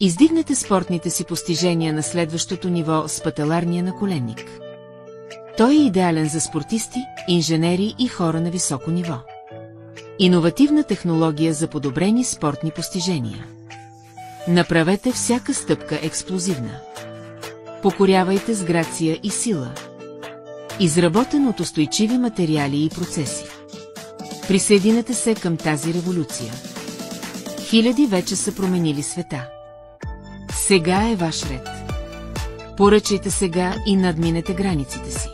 Издигнете спортните си постижения на следващото ниво с пателарния наколенник. Той е идеален за спортисти, инженери и хора на високо ниво. Иновативна технология за подобрени спортни постижения. Направете всяка стъпка експлозивна. Покорявайте с грация и сила. Изработен от устойчиви материали и процеси. Присъединете се към тази революция. Хиляди вече са променили света. Сега е ваш ред. Поръчайте сега и надминете границите си.